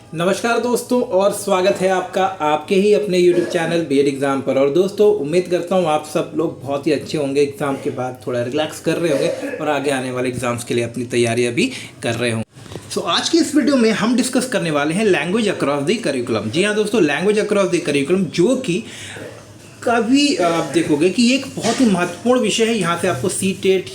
नमस्कार दोस्तों और स्वागत है आपका आपके ही अपने YouTube चैनल बीएड एग्ज़ाम पर। और दोस्तों उम्मीद करता हूँ आप सब लोग बहुत ही अच्छे होंगे, एग्ज़ाम के बाद थोड़ा रिलैक्स कर रहे होंगे और आगे आने वाले एग्ज़ाम्स के लिए अपनी तैयारियाँ भी कर रहे होंगे। सो आज की इस वीडियो में हम डिस्कस करने वाले हैं लैंग्वेज अक्रॉस द करिकुलम। जी हाँ दोस्तों, लैंग्वेज अक्रॉस द करिकुलम, जो कि कभी आप देखोगे कि एक बहुत ही महत्वपूर्ण विषय है। यहाँ से आपको सी टेट,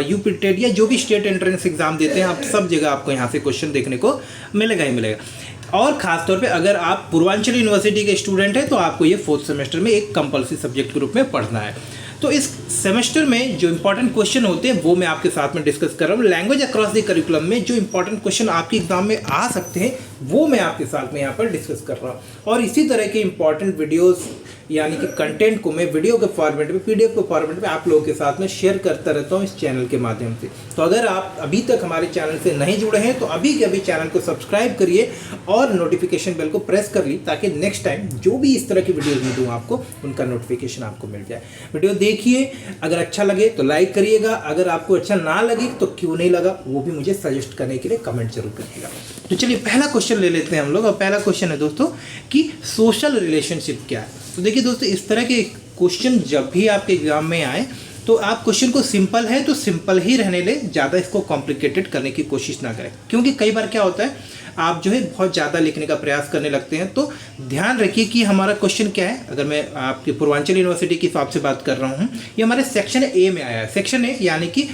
यूपी टेट या जो भी स्टेट एंट्रेंस एग्जाम देते हैं, आप सब जगह आपको यहाँ से क्वेश्चन देखने को मिलेगा ही मिलेगा। और ख़ासतौर पे अगर आप पूर्वांचल यूनिवर्सिटी के स्टूडेंट हैं तो आपको ये 4th सेमेस्टर में एक कंपल्सरी सब्जेक्ट के रूप में पढ़ना है। तो इस सेमेस्टर में जो इंपॉर्टेंट क्वेश्चन होते हैं वो मैं आपके साथ में डिस्कस कर रहा हूँ। लैंग्वेज अक्रॉस द करिकुलम में जो इंपॉर्टेंट क्वेश्चन आपके एग्जाम में आ सकते हैं वो मैं आपके साथ में यहाँ पर डिस्कस कर रहा हूँ। और इसी तरह के इंपॉर्टेंट वीडियोस यानी कि कंटेंट को मैं वीडियो के फॉर्मेट में, पीडीएफ के फॉर्मेट में आप लोगों के साथ में शेयर करता रहता हूँ इस चैनल के माध्यम से। तो अगर आप अभी तक हमारे चैनल से नहीं जुड़े हैं तो अभी के अभी चैनल को सब्सक्राइब करिए और नोटिफिकेशन बेल को प्रेस कर ली, ताकि नेक्स्ट टाइम जो भी इस तरह की वीडियोज़ में दूँ आपको उनका नोटिफिकेशन आपको मिल जाए। वीडियो देखिए, अगर अच्छा लगे तो लाइक करिएगा, अगर आपको अच्छा ना लगे तो क्यों नहीं लगा वो भी मुझे सजेस्ट करने के लिए कमेंट जरूर करिएगा। तो चलिए पहला क्वेश्चन ले लेते हैं हम लोग। और पहला क्वेश्चन है दोस्तों कि सोशल रिलेशनशिप क्या है। तो देखिए दोस्तों, इस तरह के क्वेश्चन जब भी आपके एग्जाम में आए तो आप क्वेश्चन को सिंपल है तो सिंपल ही रहने ले, ज़्यादा इसको कॉम्प्लिकेटेड करने की कोशिश ना करें। क्योंकि कई बार क्या होता है, आप जो है बहुत ज़्यादा लिखने का प्रयास करने लगते हैं। तो ध्यान रखिए कि हमारा क्वेश्चन क्या है। अगर मैं आपके पूर्वांचल यूनिवर्सिटी के हिसाब से बात कर रहा हूँ, ये हमारे सेक्शन ए में आया है। सेक्शन ए यानी कि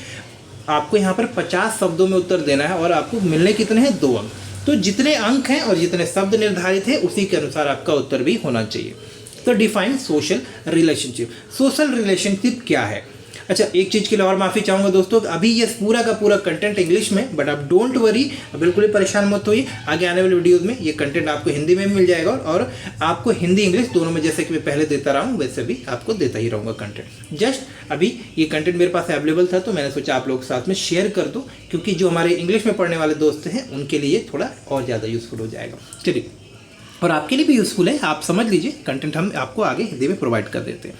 आपको यहाँ पर 50 शब्दों में उत्तर देना है और आपको मिलने कितने हैं, 2 अंक। तो जितने अंक हैं और जितने शब्द निर्धारित है उसी के अनुसार आपका उत्तर भी होना चाहिए। तो define social relationship. Social relationship क्या है? अच्छा, एक चीज़ के लिए और माफ़ी चाहूँगा दोस्तों, अभी ये पूरा का पूरा कंटेंट इंग्लिश में, बट आप डोंट वरी, बिल्कुल ही परेशान मत होइए। आगे आने वाले वीडियोज़ में ये कंटेंट आपको हिंदी में भी मिल जाएगा और आपको हिंदी इंग्लिश दोनों में, जैसे कि मैं पहले देता रहा हूँ वैसे भी आपको देता ही रहूँगा कंटेंट। जस्ट अभी ये कंटेंट मेरे पास अवेलेबल था तो मैंने सोचा आप लोगों के साथ में शेयर कर दूँ, क्योंकि जो हमारे इंग्लिश में पढ़ने वाले दोस्त हैं उनके लिए थोड़ा और ज़्यादा यूज़फुल हो जाएगा। चलिए, और आपके लिए भी यूज़फुल है, आप समझ लीजिए, कंटेंट हम आपको आगे हिंदी में प्रोवाइड कर देते हैं।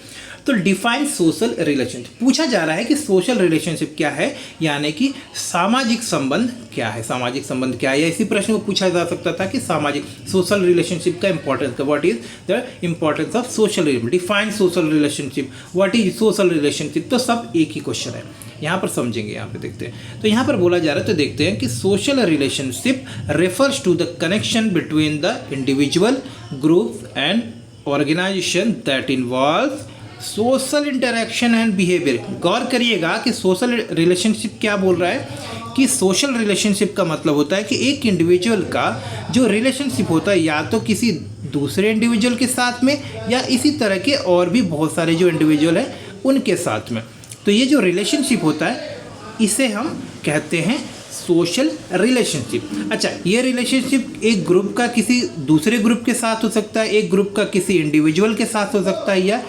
तो डिफाइन सोशल रिलेशनशिप पूछा जा रहा है कि सोशल रिलेशनशिप क्या है, यानी कि सामाजिक संबंध क्या है। सामाजिक संबंध क्या है, या इसी प्रश्न को पूछा जा सकता था कि सामाजिक सोशल रिलेशनशिप का importance, what is the importance of social relationship, define social relationship, what is social relationship. तो सब एक ही क्वेश्चन है, यहाँ पर समझेंगे। यहाँ पे देखते हैं, तो यहाँ पर बोला जा रहा है, तो देखते हैं कि social relationship refers to the connection between the individual, group and organisation that involve social interaction and behaviour. गौर करिएगा कि सोशल रिलेशनशिप क्या बोल रहा है, कि सोशल रिलेशनशिप का मतलब होता है कि एक इंडिविजुअल का जो रिलेशनशिप होता है या तो किसी दूसरे इंडिविजुअल के साथ में या इसी तरह के और भी बहुत सारे जो इंडिविजुअल हैं उनके साथ में। तो ये जो रिलेशनशिप होता है इसे हम कहते हैं सोशल रिलेशनशिप। अच्छा, ये रिलेशनशिप एक ग्रुप का किसी दूसरे ग्रुप के साथ हो सकता है, एक ग्रुप का किसी इंडिविजुअल के साथ हो सकता है, या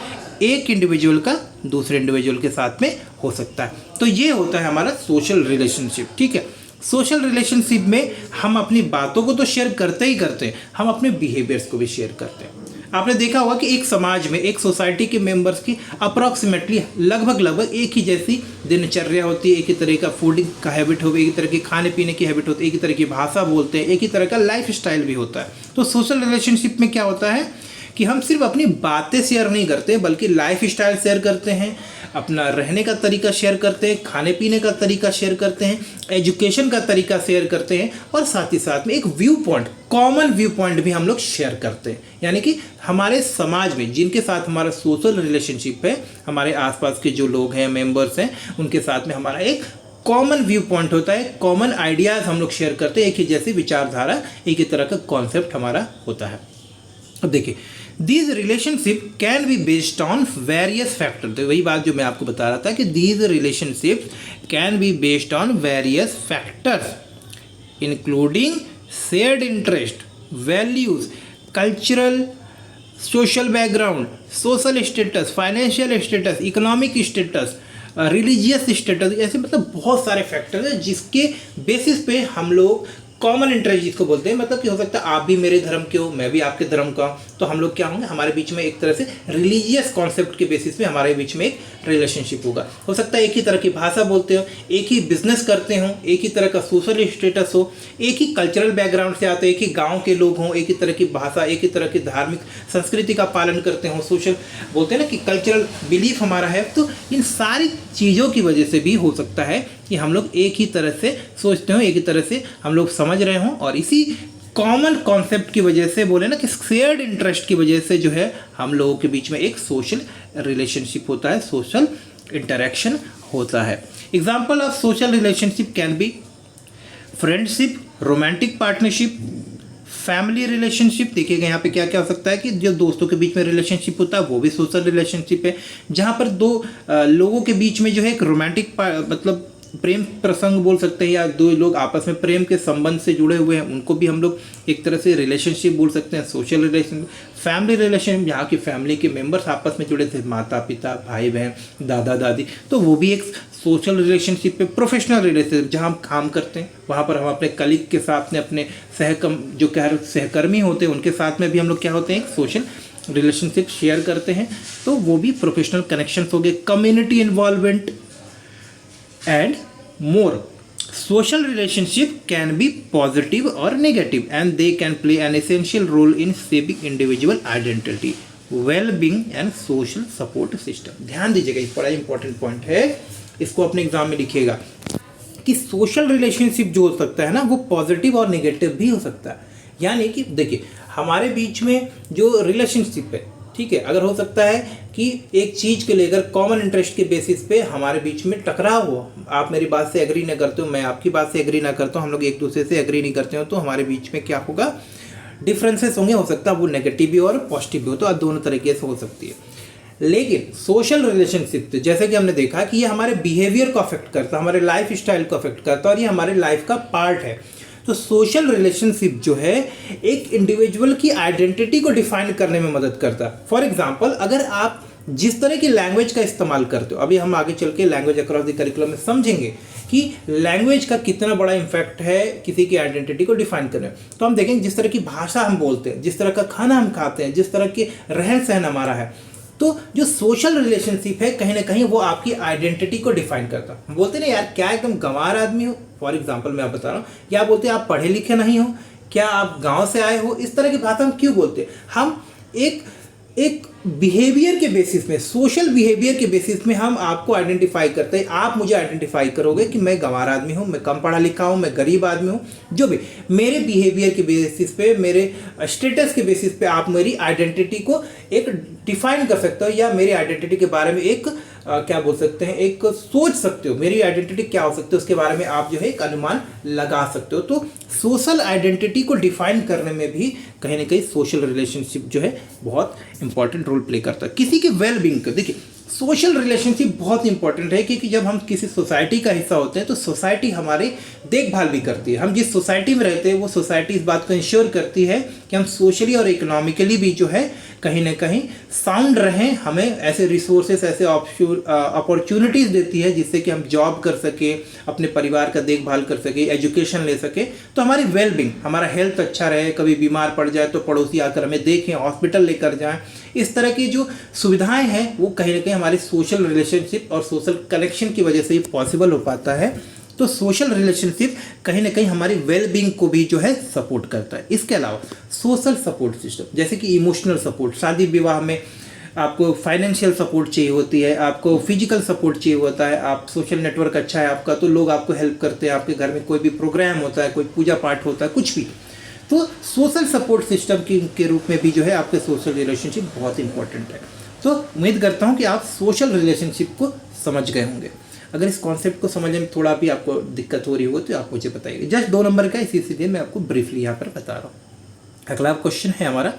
एक इंडिविजुअल का दूसरे इंडिविजुअल के साथ में हो सकता है। तो ये होता है हमारा सोशल रिलेशनशिप। ठीक है, सोशल रिलेशनशिप में हम अपनी बातों को तो शेयर करते ही करते हैं, हम अपने बिहेवियर्स को भी शेयर करते हैं। आपने देखा होगा कि एक समाज में, एक सोसाइटी के मेंबर्स की अप्रॉक्सीमेटली लगभग एक ही जैसी दिनचर्या होती है, एक ही तरह का फूडिंग का हैबिट हो, एक ही तरह की खाने पीने की हैबिट होती है, एक ही तरह की भाषा बोलते हैं, एक ही तरह का लाइफ स्टाइल भी होता है। तो सोशल रिलेशनशिप में क्या होता है कि हम सिर्फ अपनी बातें शेयर नहीं करते बल्कि लाइफ स्टाइल शेयर करते हैं, अपना रहने का तरीका शेयर करते हैं, खाने पीने का तरीका शेयर करते हैं, एजुकेशन का तरीका शेयर करते हैं, और साथ ही साथ में एक view point, common view point भी हम लोग शेयर करते हैं। यानी कि हमारे समाज में जिनके साथ हमारा सोशल रिलेशनशिप है, हमारे आसपास के जो लोग हैं, मेंबर्स हैं, उनके साथ में हमारा एक कॉमन व्यू पॉइंट होता है, कॉमन आइडियाज़ हम लोग शेयर करते हैं, एक ही जैसी विचारधारा, एक ही तरह का कॉन्सेप्ट हमारा होता है। अब देखिए, these relationship can be based on various factor. तो वही बात जो मैं आपको बता रहा था कि these relationship can be based on various factors including shared interest, values, cultural social background, social status, financial status, economic status, religious status. ऐसे मतलब बहुत सारे फैक्टर्स हैं जिसके बेसिस पे हम लोग कॉमन इंटरेस्ट जिसको बोलते हैं, मतलब कि हो सकता है आप भी मेरे धर्म के हो, मैं भी आपके धर्म का हूँ, तो हम लोग क्या होंगे, हमारे बीच में एक तरह से रिलीजियस कॉन्सेप्ट के बेसिस पे हमारे बीच में एक रिलेशनशिप होगा। हो सकता है एक ही तरह की भाषा बोलते हो, एक ही बिजनेस करते हो, एक ही तरह का सोशल स्टेटस हो, एक ही कल्चरल बैकग्राउंड से आते हो, एक ही गाँव के लोग हों, एक ही तरह की भाषा, एक ही तरह की धार्मिक संस्कृति का पालन करते हो, सोशल बोलते हैं ना कि कल्चरल बिलीफ हमारा है। तो इन सारी चीज़ों की वजह से भी हो सकता है कि हम लोग एक ही तरह से सोचते हो, एक ही तरह से हम लोग समझ रहे हों, और इसी कॉमन कॉन्सेप्ट की वजह से बोले ना कि शेयर्ड इंटरेस्ट की वजह से जो है हम लोगों के बीच में एक सोशल रिलेशनशिप होता है, सोशल इंटरेक्शन होता है। Example of social relationship can be friendship, romantic partnership, family relationship. देखिएगा यहाँ पे क्या क्या हो सकता है कि जो दोस्तों के बीच में रिलेशनशिप होता है वो भी सोशल रिलेशनशिप है, जहाँ पर दो लोगों के बीच में जो है एक रोमांटिक मतलब प्रेम प्रसंग बोल सकते हैं, या दो लोग आपस में प्रेम के संबंध से जुड़े हुए हैं उनको भी हम लोग एक तरह से रिलेशनशिप बोल सकते हैं, सोशल रिलेशन। फैमिली रिलेशन जहाँ की फैमिली के मेंबर्स आपस में जुड़े थे, माता पिता, भाई बहन, दादा दादी, तो वो भी एक सोशल रिलेशनशिप पे। प्रोफेशनल रिलेशनशिप जहाँ हम काम करते हैं वहाँ पर हम अपने कलीग के साथ में, अपने सहकर्मी होते हैं उनके साथ में भी हम लोग क्या होते हैं, एक सोशल रिलेशनशिप शेयर करते हैं, तो वो भी प्रोफेशनल कनेक्शंस हो गए। Community involvement and more. Social relationship can be positive or negative, and they can play an essential role in shaping individual identity, well-being and social support system. ध्यान दीजिएगा, ये बड़ा इंपॉर्टेंट पॉइंट है, इसको अपने exam में लिखिएगा कि सोशल रिलेशनशिप जो हो सकता है ना वो पॉजिटिव और नेगेटिव भी हो सकता है। यानी कि देखिए हमारे बीच में जो रिलेशनशिप है, ठीक है, अगर हो सकता है कि एक चीज़ के लेकर कॉमन इंटरेस्ट के बेसिस पे हमारे बीच में टकराव हो, आप मेरी बात से एग्री ना करते हो, मैं आपकी बात से एग्री ना करता हूँ, हम लोग एक दूसरे से एग्री नहीं करते हो, तो हमारे बीच में क्या होगा, डिफरेंसेस होंगे। हो सकता है वो नेगेटिव भी और पॉजिटिव भी हो, तो दोनों तरीके से हो सकती है। लेकिन सोशल रिलेशनशिप जैसे कि हमने देखा कि ये हमारे बिहेवियर को अफेक्ट करता है, हमारे लाइफ स्टाइल को अफेक्ट करता है, और ये हमारे लाइफ का पार्ट है। तो सोशल रिलेशनशिप जो है एक इंडिविजुअल की आइडेंटिटी को डिफाइन करने में मदद करता है। फॉर एग्जांपल, अगर आप जिस तरह की लैंग्वेज का इस्तेमाल करते हो, अभी हम आगे चल के लैंग्वेज अक्रॉस द करिकुलम में समझेंगे कि लैंग्वेज का कितना बड़ा इम्पैक्ट है किसी की आइडेंटिटी को डिफाइन करने में। तो हम देखेंगे जिस तरह की भाषा हम बोलते हैं, जिस तरह का खाना हम खाते हैं, जिस तरह के रहन सहन हमारा है, तो जो सोशल रिलेशनशिप है कहीं ना कहीं वो आपकी आइडेंटिटी को डिफाइन करता है। हम बोलते ना यार क्या एकदम गंवार आदमी हो, फॉर एग्जांपल मैं आप बता रहा हूँ, या बोलते हैं आप पढ़े लिखे नहीं हो, क्या आप गांव से आए हो, इस तरह की भाषा हम क्यों बोलते हैं? हम एक बिहेवियर के बेसिस में, सोशल बिहेवियर के बेसिस में हम आपको आइडेंटिफाई करते हैं। आप मुझे आइडेंटिफाई करोगे कि मैं गंवार आदमी हूँ, मैं कम पढ़ा लिखा हूँ, मैं गरीब आदमी हूँ, जो भी मेरे बिहेवियर के बेसिस पे, मेरे स्टेटस के बेसिस पे आप मेरी आइडेंटिटी को एक डिफाइन कर सकते हो, या मेरी आइडेंटिटी के बारे में एक क्या बोल सकते हैं, एक सोच सकते हो, मेरी आइडेंटिटी क्या हो सकती है उसके बारे में आप जो है एक अनुमान लगा सकते हो। तो सोशल आइडेंटिटी को डिफाइन करने में भी कहीं ना कहीं सोशल रिलेशनशिप जो है बहुत इंपॉर्टेंट रोल प्ले करता है किसी के वेलबींग का। देखिए सोशल रिलेशनशिप बहुत इंपॉर्टेंट है, क्योंकि जब हम किसी सोसाइटी का हिस्सा होते हैं तो सोसाइटी हमारी देखभाल भी करती है। हम जिस सोसाइटी में रहते हैं वो सोसाइटी इस बात को इंश्योर करती है कि हम सोशली और इकोनॉमिकली भी जो है कहीं ना कहीं साउंड रहें, हमें ऐसे रिसोर्सेस, ऐसे अपॉर्चुनिटीज़ देती है जिससे कि हम जॉब कर सके, अपने परिवार का देखभाल कर सके, एजुकेशन ले सके, तो हमारी वेलबींग, हमारा हेल्थ अच्छा रहे, कभी बीमार पड़ जाए तो पड़ोसी आकर हमें देखें, हॉस्पिटल लेकर जाएं। इस तरह की जो सुविधाएं हैं वो कहीं ना कहीं हमारी सोशल रिलेशनशिप और सोशल कनेक्शन की वजह से ही पॉसिबल हो पाता है। तो सोशल रिलेशनशिप कहीं ना कहीं हमारी वेलबींग को भी जो है सपोर्ट करता है। इसके अलावा सोशल सपोर्ट सिस्टम, जैसे कि इमोशनल सपोर्ट, शादी विवाह में आपको फाइनेंशियल सपोर्ट चाहिए होती है, आपको फिजिकल सपोर्ट चाहिए होता है, आप सोशल नेटवर्क अच्छा है आपका तो लोग आपको हेल्प करते हैं, आपके घर में कोई भी प्रोग्राम होता है, कोई पूजा पाठ होता है, कुछ भी, तो सोशल सपोर्ट सिस्टम के रूप में भी जो है आपके सोशल रिलेशनशिप बहुत इंपॉर्टेंट है। तो उम्मीद करता हूँ कि आप सोशल रिलेशनशिप को समझ गए होंगे। अगर इस कॉन्सेप्ट को समझने में थोड़ा भी आपको दिक्कत हो रही हो तो आप मुझे बताइए। जस्ट 2 नंबर का इसीलिए मैं आपको ब्रीफली यहाँ पर बता रहा हूँ। अगला क्वेश्चन है हमारा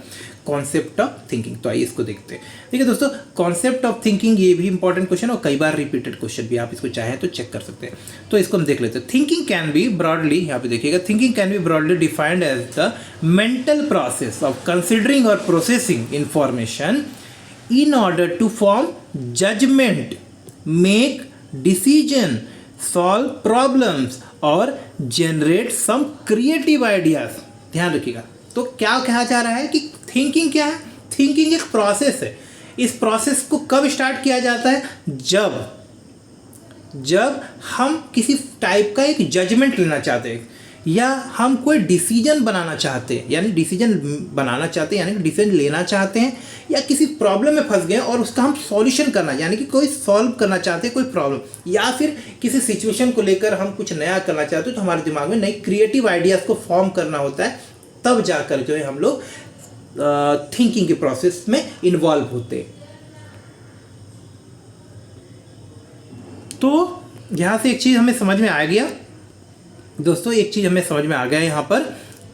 कॉन्सेप्ट ऑफ थिंकिंग। तो आइए इसको देखते हैं। ठीक है दोस्तों, कॉन्सेप्ट ऑफ थिंकिंग ये भी इंपॉर्टेंट क्वेश्चन और कई बार रिपीटेड क्वेश्चन भी, आप इसको चाहें तो चेक कर सकते हैं। तो इसको हम देख लेते हैं। थिंकिंग कैन बी ब्रॉडली, यहाँ पे देखिएगा, thinking can be broadly defined as the mental process of considering और processing information in order to form judgment, make decision, solve problems और जनरेट सम क्रिएटिव आइडियाज। ध्यान रखिएगा। तो क्या कहा जा रहा है कि थिंकिंग क्या है? थिंकिंग एक प्रोसेस है। इस प्रोसेस को कब स्टार्ट किया जाता है? जब हम किसी टाइप का एक जजमेंट लेना चाहते हैं या हम कोई डिसीजन बनाना चाहते हैं, यानी डिसीजन लेना चाहते हैं, या किसी प्रॉब्लम में फंस गए और उसका हम सॉल्यूशन करना, यानी कि कोई सॉल्व करना चाहते हैं कोई प्रॉब्लम, या फिर किसी सिचुएशन को लेकर हम कुछ नया करना चाहते हैं, तो हमारे दिमाग में नई क्रिएटिव आइडियाज़ को फॉर्म करना होता है। तब जाकर जो है हम लोग थिंकिंग के प्रोसेस में इन्वॉल्व होते हैं। तो यहाँ से एक चीज़ हमें समझ में आ गया दोस्तों, एक चीज़ हमें समझ में आ गया यहाँ पर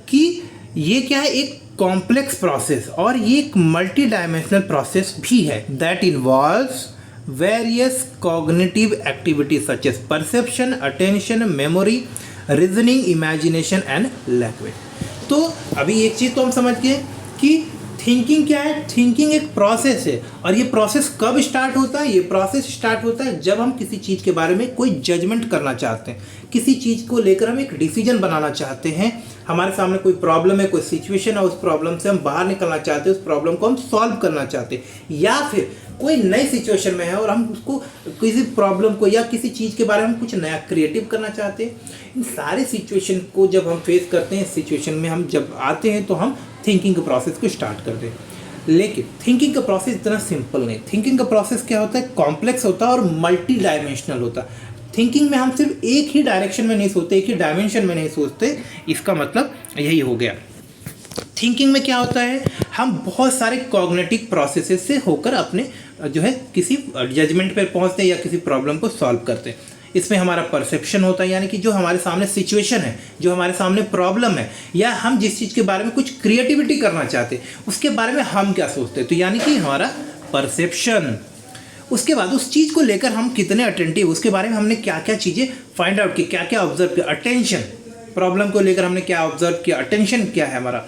कि ये क्या है, एक कॉम्प्लेक्स प्रोसेस और ये एक मल्टी डायमेंशनल प्रोसेस भी है that involves various cognitive activities such as perception, attention, memory, reasoning, imagination and language. तो अभी एक चीज़ तो हम समझ गए कि थिंकिंग क्या है। थिंकिंग एक प्रोसेस है और ये प्रोसेस कब स्टार्ट होता है? ये प्रोसेस स्टार्ट होता है जब हम किसी चीज़ के बारे में कोई जजमेंट करना चाहते हैं, किसी चीज़ को लेकर हम एक डिसीजन बनाना चाहते हैं। हमारे सामने कोई प्रॉब्लम है, कोई सिचुएशन है, उस प्रॉब्लम से हम बाहर निकलना चाहते हैं, उस प्रॉब्लम को हम सॉल्व करना चाहते हैं, या फिर कोई नई सिचुएशन में है और हम उसको किसी प्रॉब्लम को या किसी चीज़ के बारे में कुछ नया क्रिएटिव करना चाहते हैं। इन सारे सिचुएशन को जब हम फेस करते हैं, इस सिचुएशन में हम जब आते हैं तो हम थिंकिंग के प्रोसेस को स्टार्ट करते हैं। लेकिन थिंकिंग का प्रोसेस इतना सिंपल नहीं। थिंकिंग का प्रोसेस क्या होता है? कॉम्प्लेक्स होता है और मल्टी डायमेंशनल होता है। थिंकिंग में हम सिर्फ एक ही डायरेक्शन में नहीं सोचते, एक ही डायमेंशन में नहीं सोचते। इसका मतलब यही हो गया। थिंकिंग में क्या होता है? हम बहुत सारे कॉग्निटिव प्रोसेसेस से होकर अपने जो है किसी जजमेंट पर पहुंचते हैं या किसी प्रॉब्लम को सॉल्व करते हैं। इसमें हमारा परसेप्शन होता है, यानी कि जो हमारे सामने सिचुएशन है, जो हमारे सामने प्रॉब्लम है, या हम जिस चीज़ के बारे में कुछ क्रिएटिविटी करना चाहते हैं उसके बारे में हम क्या सोचते हैं, तो यानी कि हमारा परसेप्शन। उसके बाद उस चीज़ को लेकर हम कितने अटेंटिव, उसके बारे में हमने क्या क्या चीज़ें फाइंड आउट की, क्या क्या ऑब्जर्व किया। अटेंशन, प्रॉब्लम को लेकर हमने क्या ऑब्जर्व किया, अटेंशन क्या है हमारा।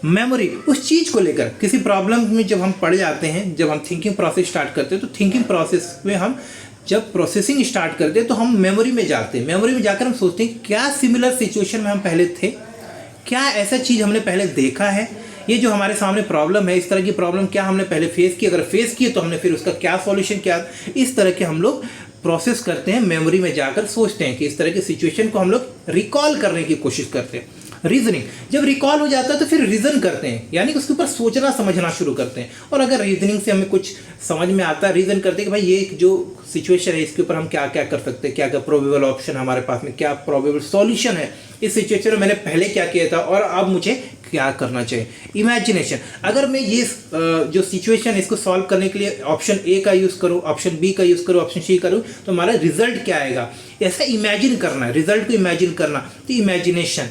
मेमोरी, उस चीज़ को लेकर किसी प्रॉब्लम में जब हम पड़ जाते हैं, जब हम थिंकिंग प्रोसेस स्टार्ट करते हैं, तो थिंकिंग प्रोसेस में हम जब प्रोसेसिंग स्टार्ट करते हैं तो हम मेमोरी में जाते हैं। मेमोरी में जाकर हम सोचते हैं क्या सिमिलर सिचुएशन में हम पहले थे, क्या ऐसा चीज़ हमने पहले देखा है, ये जो हमारे सामने प्रॉब्लम है, इस तरह की प्रॉब्लम क्या हमने पहले फेस की, अगर फेस किए तो हमने फिर उसका क्या सॉल्यूशन किया। इस तरह के हम लोग प्रोसेस करते हैं, मेमोरी में जाकर सोचते हैं कि इस तरह की सिचुएशन को हम लोग रिकॉल करने की कोशिश करते हैं। रीजनिंग, जब रिकॉल हो जाता है तो फिर रीजन करते हैं, यानी कि उसके ऊपर सोचना समझना शुरू करते हैं। और अगर रीजनिंग से हमें कुछ समझ में आता है, रीजन करते हैं कि भाई ये जो सिचुएशन है इसके ऊपर हम क्या क्या कर सकते हैं, क्या क्या प्रोबेबल ऑप्शन हमारे पास में, क्या प्रोबेबल सॉल्यूशन है, इस सिचुएशन में मैंने पहले क्या किया था और अब मुझे क्या करना चाहिए। इमेजिनेशन, अगर मैं ये जो सिचुएशन है इसको सॉल्व करने के लिए ऑप्शन ए का यूज़ करूँ, ऑप्शन बी का यूज़ करूँ, ऑप्शन सी करूँ, तो हमारा रिजल्ट क्या आएगा, ऐसा इमेजिन करना है, रिजल्ट को इमेजिन करना, तो इमेजिनेशन।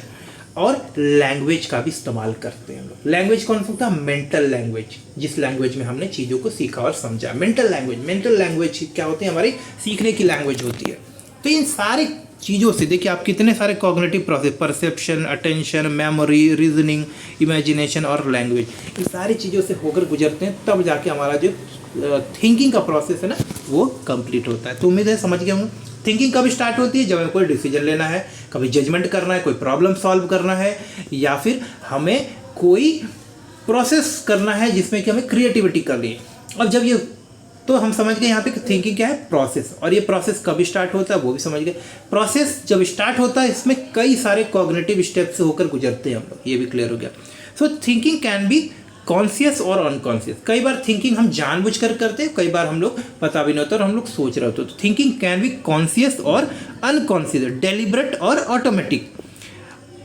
और लैंग्वेज का भी इस्तेमाल करते हैं हम लोग। लैंग्वेज कौन सा होता है? मेंटल लैंग्वेज, जिस लैंग्वेज में हमने चीज़ों को सीखा और समझा। मेंटल लैंग्वेज क्या होती है? हमारी सीखने की लैंग्वेज होती है। तो इन सारी चीज़ों से देखिए आप कितने सारे cognitive process, perception, attention, memory, reasoning, imagination और लैंग्वेज, इन सारी चीज़ों से होकर गुजरते हैं, तब जाके हमारा जो थिंकिंग का प्रोसेस है ना वो कंप्लीट होता है। तो उम्मीद है समझ गया हूँ। थिंकिंग कब स्टार्ट होती है? जब हमें कोई डिसीजन लेना है, कभी जजमेंट करना है, कोई प्रॉब्लम सॉल्व करना है, या फिर हमें कोई प्रोसेस करना है जिसमें कि हमें क्रिएटिविटी करनी है। और जब ये, तो हम समझ गए यहाँ पे कि थिंकिंग क्या है? प्रोसेस। और ये प्रोसेस कब स्टार्ट होता है वो भी समझ गए। प्रोसेस जब स्टार्ट होता है इसमें कई सारे कॉग्निटिव स्टेप से होकर गुजरते हैं हम लोग, ये भी क्लियर हो गया। सो थिंकिंग कैन बी कॉन्शियस और अनकॉन्शियस। कई बार थिंकिंग हम जानबूझकर करते हैं, कई बार हम लोग पता भी नहीं होता और हम लोग सोच रहे होते हैं। तो थिंकिंग कैन बी कॉन्शियस और अनकॉन्शियस, डेलिब्रेट और ऑटोमेटिक,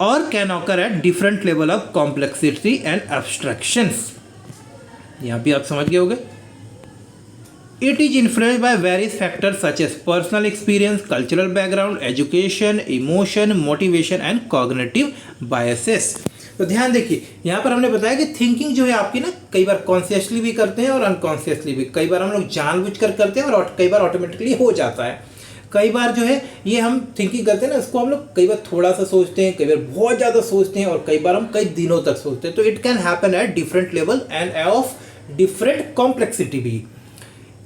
और can occur eight different level of complexity and abstractions. यहाँ भी आप समझ गए होंगे। It is influenced by various factors such as personal experience, cultural background, education, emotion, motivation and cognitive biases। तो ध्यान देखिए, यहाँ पर हमने बताया कि थिंकिंग जो है आपकी ना कई बार कॉन्शियसली भी करते हैं और अनकॉन्शियसली भी। कई बार हम लोग जानबूझकर करते हैं और कई बार ऑटोमेटिकली हो जाता है। कई बार जो है ये हम थिंकिंग करते हैं ना, उसको हम लोग कई बार थोड़ा सा सोचते हैं, कई बार बहुत ज़्यादा सोचते हैं, और कई बार हम कई दिनों तक सोचते हैं। तो it can happen at different level and of different complexity भी।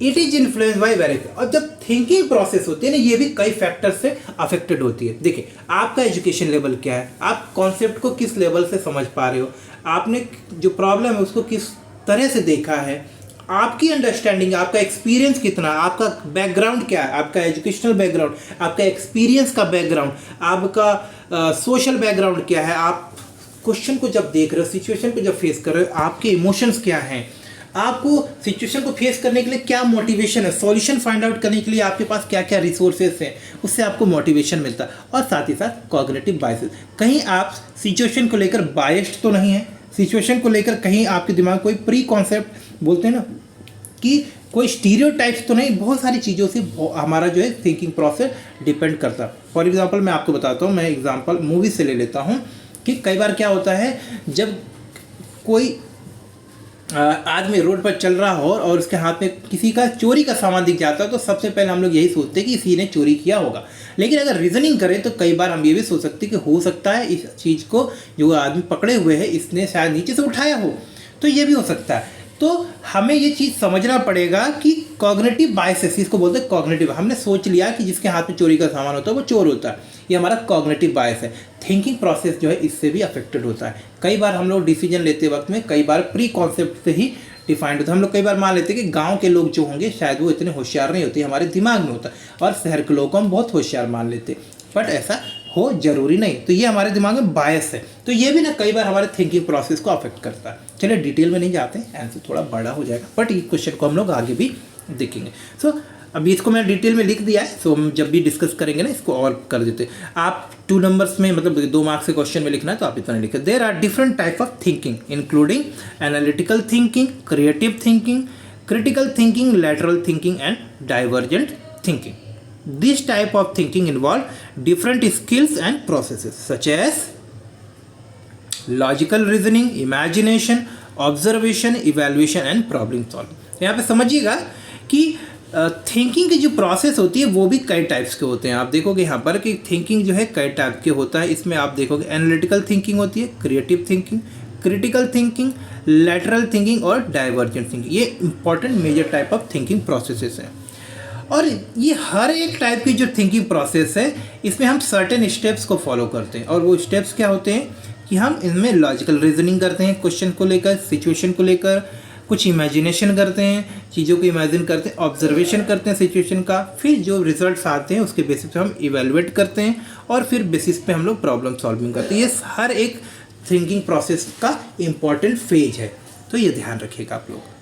It is influence by various. और जब थिंकिंग प्रोसेस होती है ना, ये भी कई फैक्टर से अफेक्टेड होती है। देखिए आपका एजुकेशन लेवल क्या है, आप कॉन्सेप्ट को किस लेवल से समझ पा रहे हो, आपने जो प्रॉब्लम है उसको किस तरह से देखा है, आपकी अंडरस्टैंडिंग, आपका एक्सपीरियंस कितना, आपका बैकग्राउंड क्या है, आपका एजुकेशनल बैकग्राउंड, आपका एक्सपीरियंस का बैकग्राउंड, आपका सोशल बैकग्राउंड क्या है, आप क्वेश्चन को जब देख रहे हो, सिचुएशन को जब फेस कर रहे हो, आपके इमोशंस क्या हैं, आपको सिचुएशन को फेस करने के लिए क्या मोटिवेशन है, सॉल्यूशन फाइंड आउट करने के लिए आपके पास क्या क्या रिसोर्सेज हैं, उससे आपको मोटिवेशन मिलता है। और साथ ही साथ कॉग्निटिव बायसेस, कहीं आप सिचुएशन को लेकर बायस्ड तो नहीं है, सिचुएशन को लेकर कहीं आपके दिमाग कोई प्री कॉन्सेप्ट बोलते हैं ना कि कोई स्टीरियोटाइप्स तो नहीं, बहुत सारी चीज़ों से हमारा जो है थिंकिंग प्रोसेस डिपेंड करता है। फॉर एग्जांपल मैं आपको बताता हूँ, मैं एग्जांपल मूवी से ले लेता हूँ कि कई बार क्या होता है जब कोई आदमी रोड पर चल रहा हो और उसके हाथ में किसी का चोरी का सामान दिख जाता है तो सबसे पहले हम लोग यही सोचते हैं कि इसी ने चोरी किया होगा। लेकिन अगर रीजनिंग करें तो कई बार हम ये भी सोच सकते हैं कि हो सकता है इस चीज़ को जो आदमी पकड़े हुए है इसने शायद नीचे से उठाया हो, तो ये भी हो सकता है। तो हमें ये चीज़ समझना पड़ेगा कि कॉग्निटिव बायसेस, इसको बोलते हैं कॉग्निटिव, हमने सोच लिया कि जिसके हाथ में चोरी का सामान होता है वो चोर होता है, ये हमारा कॉग्निटिव बायस है। थिंकिंग प्रोसेस जो है इससे भी अफेक्टेड होता है। कई बार हम लोग डिसीजन लेते वक्त में कई बार प्री कॉन्सेप्ट से ही डिफाइंड होता है। हम लोग कई बार मान लेते हैं कि गांव के लोग जो होंगे शायद वो इतने होशियार नहीं होते, हमारे दिमाग में होता है, और शहर के लोगों को हम बहुत होशियार मान लेते, बट ऐसा हो जरूरी नहीं। तो ये हमारे दिमाग में बायस है, तो ये भी ना कई बार हमारे थिंकिंग प्रोसेस को अफेक्ट करता है। चलिए डिटेल में नहीं जाते, आंसर थोड़ा बड़ा हो जाएगा, बट ये क्वेश्चन को हम लोग आगे भी देखेंगे। सो अभी इसको मैं डिटेल में लिख दिया है, सो हम जब भी डिस्कस करेंगे ना इसको और कर देते। आप 2 नंबर्स में मतलब 2 मार्क्स के क्वेश्चन में लिखना है तो आप इतना लिखें। There are different type of thinking including analytical thinking, creative thinking, critical thinking, lateral thinking and divergent thinking. This type of thinking involve different skills and processes such as logical reasoning, imagination, observation, evaluation and problem solving. यहाँ पे समझिएगा कि thinking की जो process होती है वो भी कई टाइप्स के होते हैं। आप देखोगे यहाँ पर कि थिंकिंग जो है कई टाइप के होता है। इसमें आप देखोगे एनालिटिकल थिंकिंग होती है, creative thinking, critical thinking, lateral thinking और डाइवर्जेंट थिंकिंग। ये important major type of thinking processes हैं। और ये हर एक टाइप की जो थिंकिंग प्रोसेस है इसमें हम सर्टेन स्टेप्स को फॉलो करते हैं। और वो स्टेप्स क्या होते हैं कि हम इनमें लॉजिकल रीजनिंग करते हैं क्वेश्चन को लेकर, सिचुएशन को लेकर, कुछ इमेजिनेशन करते हैं, चीज़ों को इमेजिन करते हैं, ऑब्जर्वेशन करते हैं सिचुएशन का, फिर जो रिजल्ट्स आते हैं उसके बेसिस पे हम इवेलुएट करते हैं और फिर बेसिस पे हम लोग प्रॉब्लम सॉल्विंग करते हैं। ये हर एक थिंकिंग प्रोसेस का इम्पॉर्टेंट फेज है, तो ये ध्यान रखिएगा आप लोग।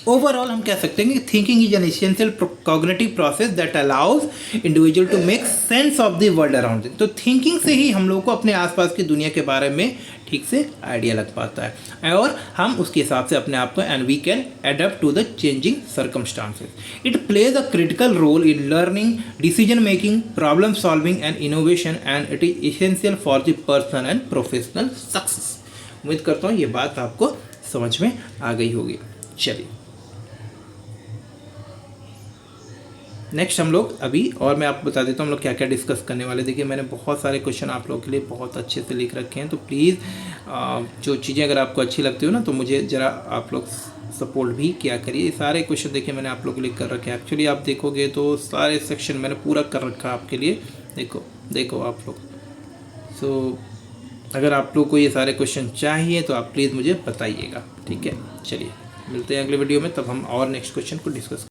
ओवरऑल हम कह सकते हैं कि thinking is an essential cognitive process that allows individual to make sense of the world around him. तो थिंकिंग से ही हम लोग को अपने आसपास की दुनिया के बारे में ठीक से आइडिया लग पाता है और हम उसके हिसाब से अपने आप को and we can adapt to the changing circumstances. It plays a critical role in learning, decision making, problem solving and innovation and it is essential for the personal and professional success. उम्मीद करता हूँ ये बात आपको समझ में आ गई होगी। चलिए नेक्स्ट हम लोग अभी और मैं आपको बता देता हूँ हम लोग क्या क्या डिस्कस करने वाले। देखिए मैंने बहुत सारे क्वेश्चन आप लोगों के लिए बहुत अच्छे से लिख रखे हैं, तो प्लीज़ जो चीज़ें अगर आपको अच्छी लगती हो ना तो मुझे ज़रा आप लोग सपोर्ट भी किया करिए। सारे क्वेश्चन देखिए मैंने आप लोगों के लिए कर रखे हैं। एक्चुअली आप देखोगे तो सारे सेक्शन मैंने पूरा कर रखा है आपके लिए। देखो आप लोग। सो अगर आप लोग को ये सारे क्वेश्चन चाहिए तो आप प्लीज़ मुझे बताइएगा, ठीक है। चलिए मिलते हैं अगले वीडियो में, तब हम और नेक्स्ट क्वेश्चन को डिस्कस